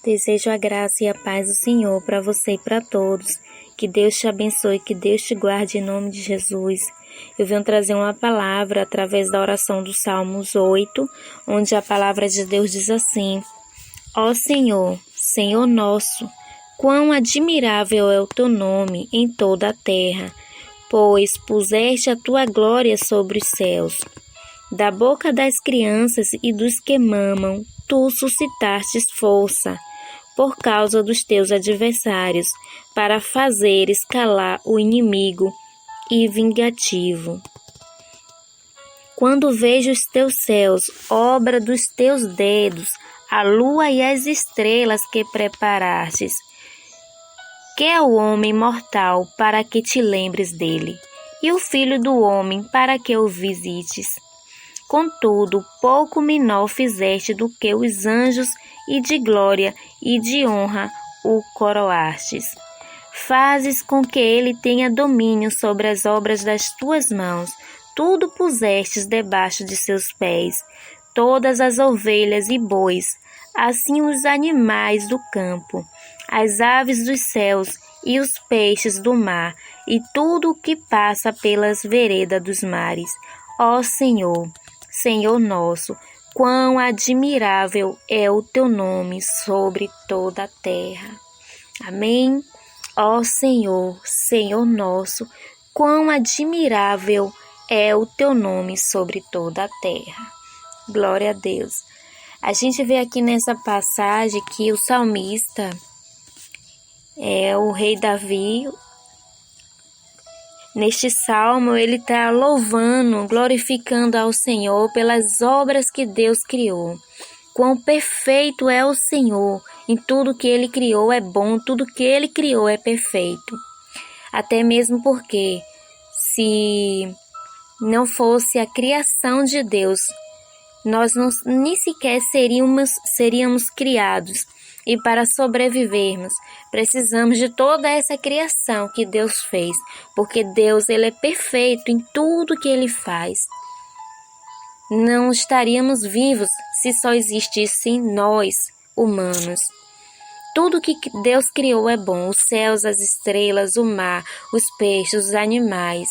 Desejo a graça e a paz do Senhor para você e para todos. Que Deus te abençoe, que Deus te guarde em nome de Jesus. Eu venho trazer uma palavra através da oração do Salmos 8, onde a palavra de Deus diz assim: Ó Senhor, Senhor nosso, quão admirável é o teu nome em toda a terra, pois puseste a tua glória sobre os céus. Da boca das crianças e dos que mamam, tu suscitastes força, por causa dos teus adversários, para fazeres calar o inimigo e vingativo. Quando vejo os teus céus, obra dos teus dedos, a lua e as estrelas que preparastes, que é o homem mortal para que te lembres dele, e o filho do homem para que o visites. Contudo, pouco menor fizeste do que os anjos, e de glória e de honra o coroastes. Fazes com que ele tenha domínio sobre as obras das tuas mãos. Tudo pusestes debaixo de seus pés, todas as ovelhas e bois, assim os animais do campo, as aves dos céus e os peixes do mar, e tudo o que passa pelas veredas dos mares. Ó Senhor, Senhor nosso, quão admirável é o teu nome sobre toda a terra. Amém? Ó Senhor, Senhor nosso, quão admirável é o teu nome sobre toda a terra. Glória a Deus. A gente vê aqui nessa passagem que o salmista, o rei Davi, neste salmo, ele está louvando, glorificando ao Senhor pelas obras que Deus criou. Quão perfeito é o Senhor, em tudo que Ele criou é bom, tudo que Ele criou é perfeito. Até mesmo porque, se não fosse a criação de Deus, nós nem sequer seríamos criados. E para sobrevivermos, precisamos de toda essa criação que Deus fez, porque Deus ele é perfeito em tudo que Ele faz. Não estaríamos vivos se só existissem nós, humanos. Tudo que Deus criou é bom, os céus, as estrelas, o mar, os peixes, os animais,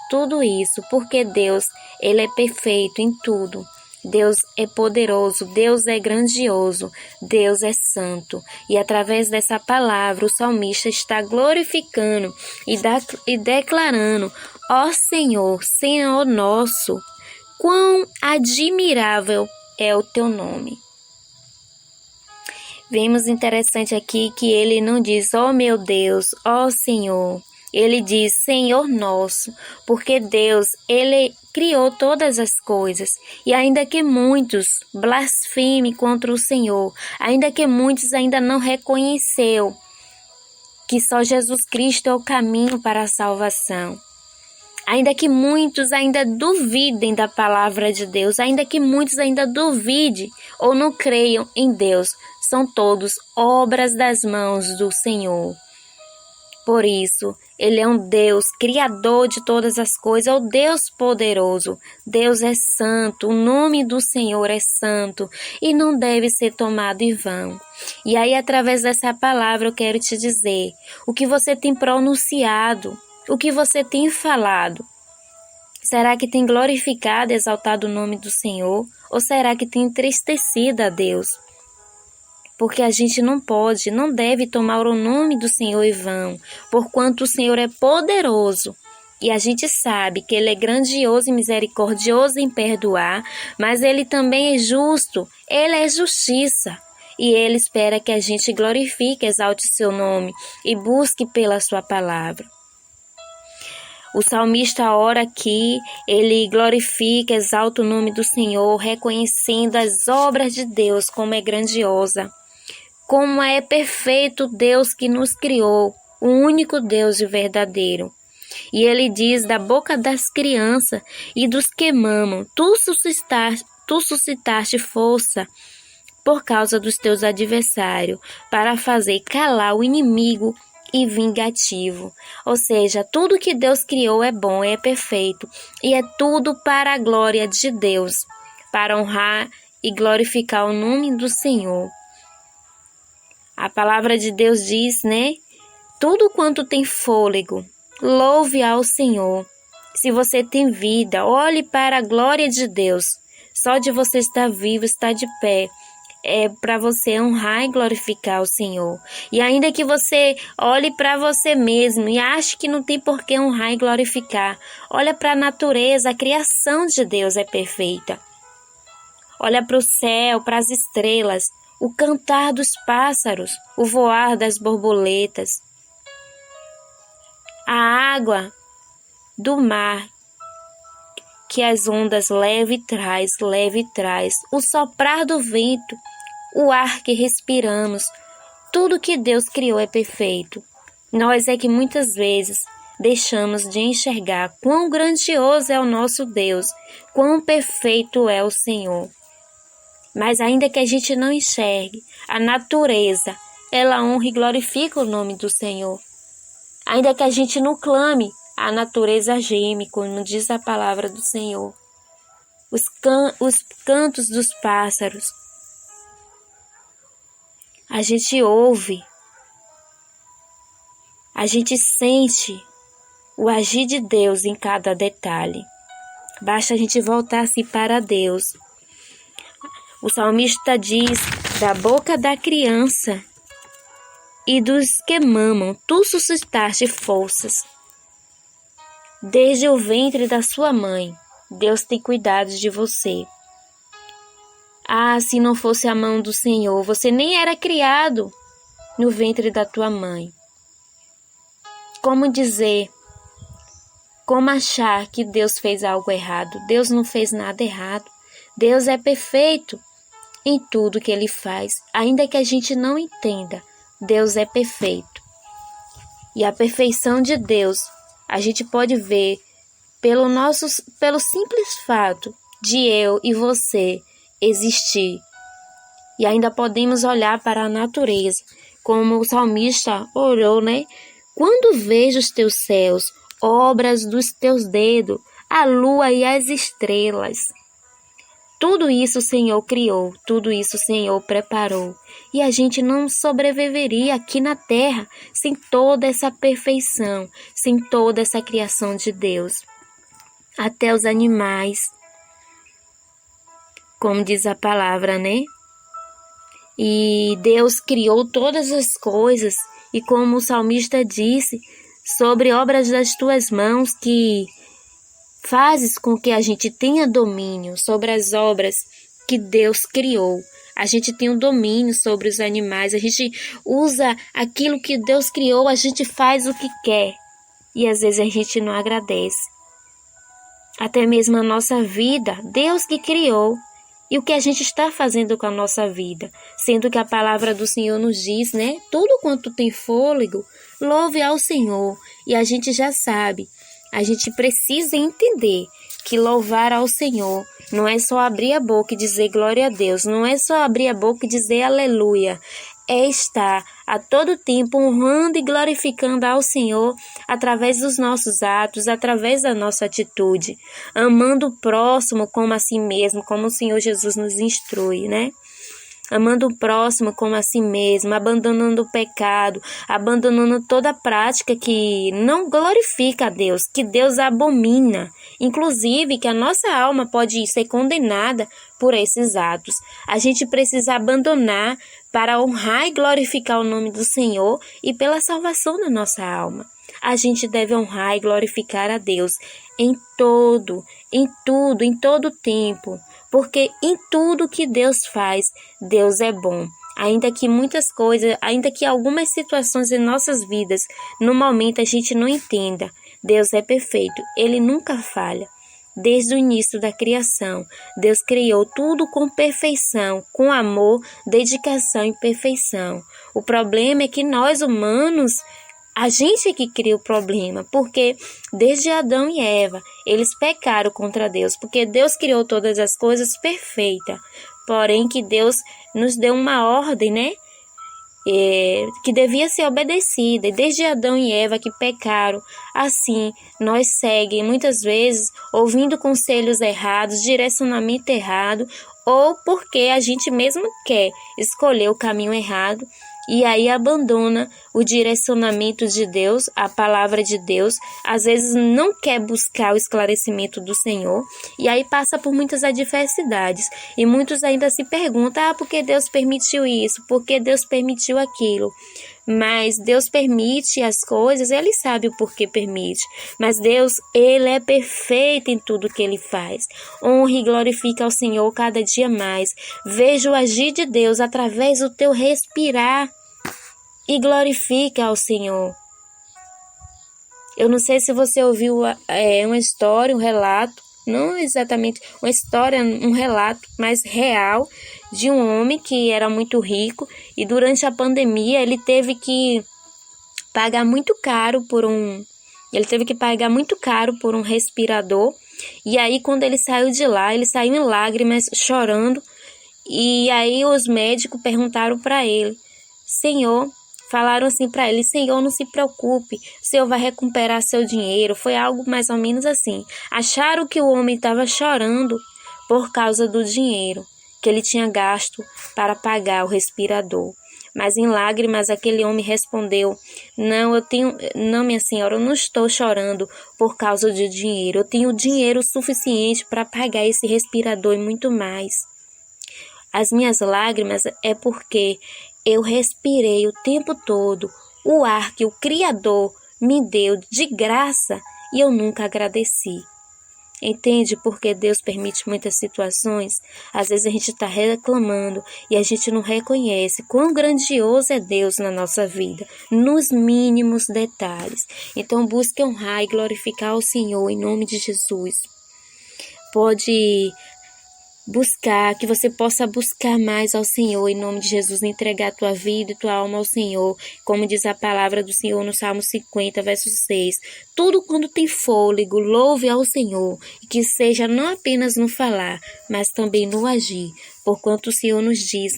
tudo isso, porque Deus ele é perfeito em tudo. Deus é poderoso, Deus é grandioso, Deus é santo. E através dessa palavra o salmista está glorificando e declarando: ó Senhor, Senhor nosso, quão admirável é o teu nome. Vemos interessante aqui que ele não diz, ó meu Deus, ó Senhor. Ele diz, Senhor nosso, porque Deus, Ele criou todas as coisas. E ainda que muitos blasfemem contra o Senhor, ainda que muitos ainda não reconheceu que só Jesus Cristo é o caminho para a salvação, ainda que muitos ainda duvidem da palavra de Deus, ainda que muitos ainda duvidem ou não creiam em Deus, são todos obras das mãos do Senhor. Por isso, Ele é um Deus, Criador de todas as coisas, é o Deus poderoso. Deus é santo, o nome do Senhor é santo e não deve ser tomado em vão. E aí, através dessa palavra, eu quero te dizer o que você tem pronunciado, o que você tem falado. Será que tem glorificado e exaltado o nome do Senhor? Ou será que tem entristecido a Deus? Porque a gente não pode, não deve tomar o nome do Senhor em vão, porquanto o Senhor é poderoso. E a gente sabe que Ele é grandioso e misericordioso em perdoar, mas Ele também é justo, Ele é justiça. E Ele espera que a gente glorifique, exalte o seu nome e busque pela sua palavra. O salmista ora aqui, ele glorifica, exalta o nome do Senhor, reconhecendo as obras de Deus como é grandiosa. Como é perfeito Deus que nos criou, o único Deus e verdadeiro. E ele diz, da boca das crianças e dos que mamam, tu suscitaste força por causa dos teus adversários, para fazer calar o inimigo e vingativo. Ou seja, tudo que Deus criou é bom, é perfeito, e é tudo para a glória de Deus, para honrar e glorificar o nome do Senhor. A palavra de Deus diz, né? Tudo quanto tem fôlego, louve ao Senhor. Se você tem vida, olhe para a glória de Deus. Só de você estar vivo, estar de pé, é para você honrar e glorificar o Senhor. E ainda que você olhe para você mesmo e ache que não tem por que honrar e glorificar, olha para a natureza, a criação de Deus é perfeita. Olha para o céu, para as estrelas, o cantar dos pássaros, o voar das borboletas, a água do mar que as ondas leve e traz, o soprar do vento, o ar que respiramos, tudo que Deus criou é perfeito. Nós é que muitas vezes deixamos de enxergar quão grandioso é o nosso Deus, quão perfeito é o Senhor. Mas ainda que a gente não enxergue, a natureza, ela honra e glorifica o nome do Senhor. Ainda que a gente não clame, a natureza geme, como diz a palavra do Senhor. Os cantos dos pássaros. A gente ouve, a gente sente o agir de Deus em cada detalhe. Basta a gente voltar-se para Deus. O salmista diz, da boca da criança e dos que mamam, tu suscitaste forças. Desde o ventre da sua mãe, Deus tem cuidado de você. Ah, se não fosse a mão do Senhor, você nem era criado no ventre da tua mãe. Como dizer, como achar que Deus fez algo errado? Deus não fez nada errado. Deus é perfeito em tudo que Ele faz. Ainda que a gente não entenda, Deus é perfeito. E a perfeição de Deus a gente pode ver pelo simples fato de eu e você existir. E ainda podemos olhar para a natureza, como o salmista orou, né? Quando vejo os teus céus, obras dos teus dedos, a lua e as estrelas. Tudo isso o Senhor criou, tudo isso o Senhor preparou. E a gente não sobreviveria aqui na terra sem toda essa perfeição, sem toda essa criação de Deus. Até os animais, como diz a palavra, né? E Deus criou todas as coisas, e como o salmista disse, sobre obras das tuas mãos que fazes com que a gente tenha domínio sobre as obras que Deus criou. A gente tem um domínio sobre os animais, a gente usa aquilo que Deus criou, a gente faz o que quer. E às vezes a gente não agradece. Até mesmo a nossa vida, Deus que criou. E o que a gente está fazendo com a nossa vida? Sendo que a palavra do Senhor nos diz, né? Tudo quanto tem fôlego, louve ao Senhor. E a gente já sabe. A gente precisa entender que louvar ao Senhor não é só abrir a boca e dizer glória a Deus, não é só abrir a boca e dizer aleluia, é estar a todo tempo honrando e glorificando ao Senhor através dos nossos atos, através da nossa atitude, amando o próximo como a si mesmo, como o Senhor Jesus nos instrui, né? Amando o próximo como a si mesmo, abandonando o pecado, abandonando toda prática que não glorifica a Deus, que Deus abomina. Inclusive que a nossa alma pode ser condenada por esses atos. A gente precisa abandonar para honrar e glorificar o nome do Senhor e pela salvação da nossa alma. A gente deve honrar e glorificar a Deus em tudo, em todo tempo. Porque em tudo que Deus faz, Deus é bom. Ainda que muitas coisas, ainda que algumas situações em nossas vidas, no momento a gente não entenda, Deus é perfeito, Ele nunca falha. Desde o início da criação, Deus criou tudo com perfeição, com amor, dedicação e perfeição. O problema é que nós humanos, a gente é que cria o problema, porque desde Adão e Eva, eles pecaram contra Deus, porque Deus criou todas as coisas perfeitas, porém que Deus nos deu uma ordem, né? Que devia ser obedecida, e desde Adão e Eva que pecaram, assim nós seguimos muitas vezes ouvindo conselhos errados, direcionamento errado, ou porque a gente mesmo quer escolher o caminho errado e aí abandona o direcionamento de Deus, a palavra de Deus, às vezes não quer buscar o esclarecimento do Senhor, e aí passa por muitas adversidades, e muitos ainda se perguntam, por que Deus permitiu isso? Por que Deus permitiu aquilo? Mas Deus permite as coisas, Ele sabe o porquê permite. Mas Deus, Ele é perfeito em tudo que Ele faz. Honre e glorifica ao Senhor cada dia mais. Veja o agir de Deus através do teu respirar e glorifica ao Senhor. Eu não sei se você ouviu uma história, um relato, não exatamente uma história, um relato, mas real, de um homem que era muito rico e durante a pandemia ele teve que pagar muito caro por um respirador. E aí quando ele saiu de lá, ele saiu em lágrimas, chorando. E aí os médicos perguntaram para ele, falaram assim para ele, Senhor, não se preocupe, o Senhor vai recuperar seu dinheiro. Foi algo mais ou menos assim. Acharam que o homem estava chorando por causa do dinheiro que ele tinha gasto para pagar o respirador. Mas em lágrimas aquele homem respondeu, não, minha senhora, eu não estou chorando por causa de dinheiro. Eu tenho dinheiro suficiente para pagar esse respirador e muito mais. As minhas lágrimas é porque eu respirei o tempo todo o ar que o Criador me deu de graça e eu nunca agradeci. Entende porque Deus permite muitas situações? Às vezes a gente está reclamando e a gente não reconhece quão grandioso é Deus na nossa vida, nos mínimos detalhes. Então busque honrar e glorificar o Senhor em nome de Jesus. Pode buscar, que você possa buscar mais ao Senhor em nome de Jesus, entregar a tua vida e tua alma ao Senhor, como diz a palavra do Senhor no Salmo 50, verso 6. Tudo quando tem fôlego, louve ao Senhor, e que seja não apenas no falar, mas também no agir, porquanto o Senhor nos diz,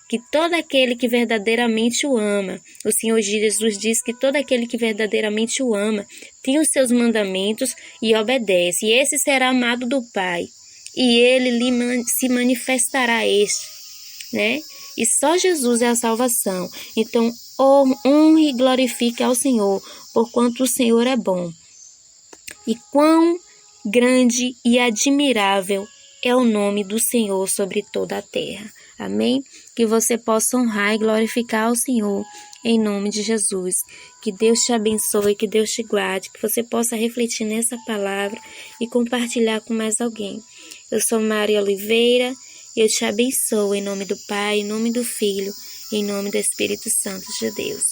que todo aquele que verdadeiramente o ama, o Senhor Jesus diz que todo aquele que verdadeiramente o ama, tem os seus mandamentos e obedece, e esse será amado do Pai. E ele se manifestará E só Jesus é a salvação. Então, honre e glorifique ao Senhor, porquanto o Senhor é bom. E quão grande e admirável é o nome do Senhor sobre toda a terra. Amém? Que você possa honrar e glorificar ao Senhor em nome de Jesus. Que Deus te abençoe, que Deus te guarde, que você possa refletir nessa palavra e compartilhar com mais alguém. Eu sou Maria Oliveira e eu te abençoo em nome do Pai, em nome do Filho, em nome do Espírito Santo de Deus.